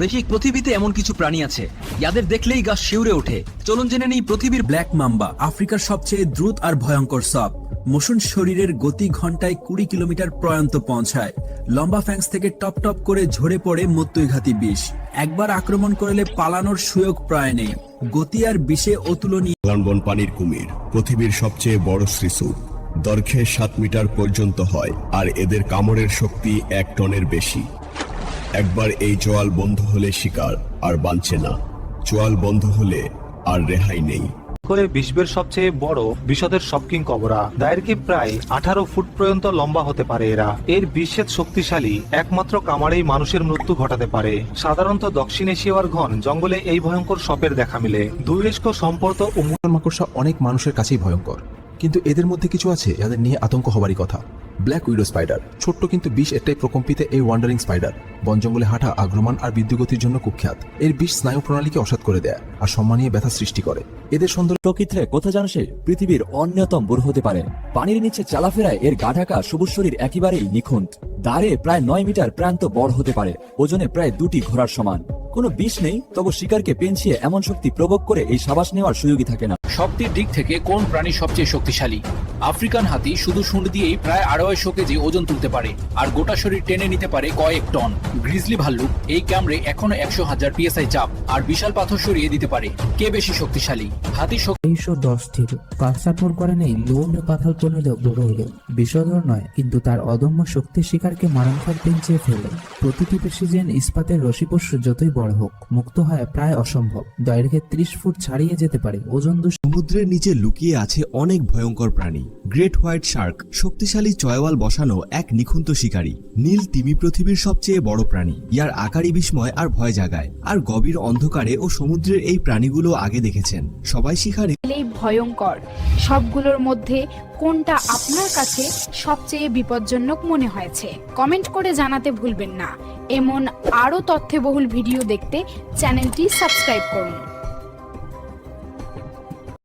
দেখি পৃথিবীতে এমন কিছু প্রাণী আছে যাদের দেখলেই গা শিউরে ওঠে। চলুন জেনে নেই পৃথিবীর ব্ল্যাক মাম্বা আফ্রিকার সবচেয়ে দ্রুত আর ভয়ঙ্কর সাপ। মসুন শরীরের গতি ঘন্টায় 20 কিলোমিটার পর্যন্ত পৌঁছায়। লম্বা ফ্যাংস থেকে টপ টপ করে ঝরে পড়ে মৃত্যুঘাতী বিষ। একবার আক্রমণ করলে পালানোর সুযোগ প্রায় নেই। গতি আর বিষে অতুলনীয়। বনপানির কুমির পৃথিবীর সবচেয়ে বড় শ্রীসূপ। দৈর্ঘ্যে 7 মিটার পর্যন্ত হয় আর এদের কামড়ের শক্তি 1 টনের বেশি। একবার এই চোয়াল বন্ধ হলে শিকার আর বাঁচে না। চোয়াল বন্ধ হলে আর রেহাই নেই। করে বিশ্বের সবচেয়ে বড় বিষধর সবকিং কবরা। দৈর্ঘ্যে প্রায় 18 ফুট পর্যন্ত লম্বা হতে পারে এরা। এর বিষেদ শক্তিশালী, একমাত্র কামড়েই মানুষের মৃত্যু ঘটাতে পারে। সাধারণত দক্ষিণ এশিয়ার ঘন জঙ্গলে এই ভয়ঙ্কর সাপের দেখা মিলে। দুর্লেষ্ক সম্পর্ক ও মাকড়সা অনেক মানুষের কাছেই ভয়ঙ্কর, কিন্তু এদের মধ্যে কিছু আছে যাদের নিয়ে আতঙ্ক হবারই কথা। ব্ল্যাক উইডো স্পাইডার ছোট্ট কিন্তু বিষ একটাই প্রকম্পিত এই ওয়ান্ডারিং স্পাইডার বন জঙ্গলে হাঁটা আগ্রমান আর বিদ্যুৎগতির জন্য কুখ্যাত। এর বিষ স্নায়ু প্রণালীকে অসাৎ করে দেয় আর সম্মানীয় ব্যথা সৃষ্টি করে। এদের সৌন্দর্য প্রকৃতিতে কোথা জানো সে পৃথিবীর অন্যতম বড় হতে পারে। পানির নিচে চলাফেরায় এর গা ঢাকা সবুজ শরীর একেবারেই নিখুঁত। দাঁড়ে প্রায় 9 মিটার প্রান্ত বড় হতে পারে, ওজনে প্রায় 2টি ঘোড়ার সমান। কোনো বিষ নেই, তবু শিকারকে পেঁচিয়ে এমন শক্তি প্রয়োগ করে এই সাবাস নেওয়ার সুযোগই থাকে না। শক্তির দিক থেকে কোন প্রাণী সবচেয়ে শক্তিশালী? আফ্রিকান হাতি শুধু শুঁড় দিয়েই প্রায় 250 কেজি ওজন তুলতে পারে আর গোটা শরীর টেনে নিতে পারে কয়েক টন। গ্রিজলি ভাল্লুক এই ক্যামরে এখনো 100,000 PSI চাপ আর বিশাল পাথর সরিয়ে দিতে পারে। কে বেশি শক্তিশালী? হাতি 310 স্থির পাকসাপোর করে নেই লোন পাথর কমিলেও বড় হলো বিষধর নয়, কিন্তু তার অদম্য শক্তি শিকারকে মারাত্মক পেঁচিয়ে ফেলে। প্রতিটি প্রেসিডেন্ট ইস্পাতের রশিপোষ্য যতই বড় হোক, মুক্ত হয় প্রায় অসম্ভব। দৈর্ঘ্যে 30 ফুট ছাড়িয়ে যেতে পারে, ওজন সমুদ্রের নিচে লুকিয়ে আছে অনেক ভয়ঙ্কর প্রাণী। গ্রেট হোয়াইট শার্ক শক্তিশালী চয়ওয়াল বসানো এক নিখুঁত শিকারী। নীল তিমি পৃথিবীর সবচেয়ে বড় প্রাণী। ইয়ার আকারই বিস্ময় আর ভয় জাগায়। আর গভীর অন্ধকারে ও সমুদ্রের এই প্রাণীগুলো আগে দেখেছেন সবাই শিকারে। এই ভয়ঙ্কর সবগুলোর মধ্যে কোনটা আপনার কাছে সবচেয়ে বিপজ্জনক মনে হয়েছে কমেন্ট করে জানাতে ভুলবেন না। এমন আরো তথ্যবহুল ভিডিও দেখতে চ্যানেলটি সাবস্ক্রাইব করুন।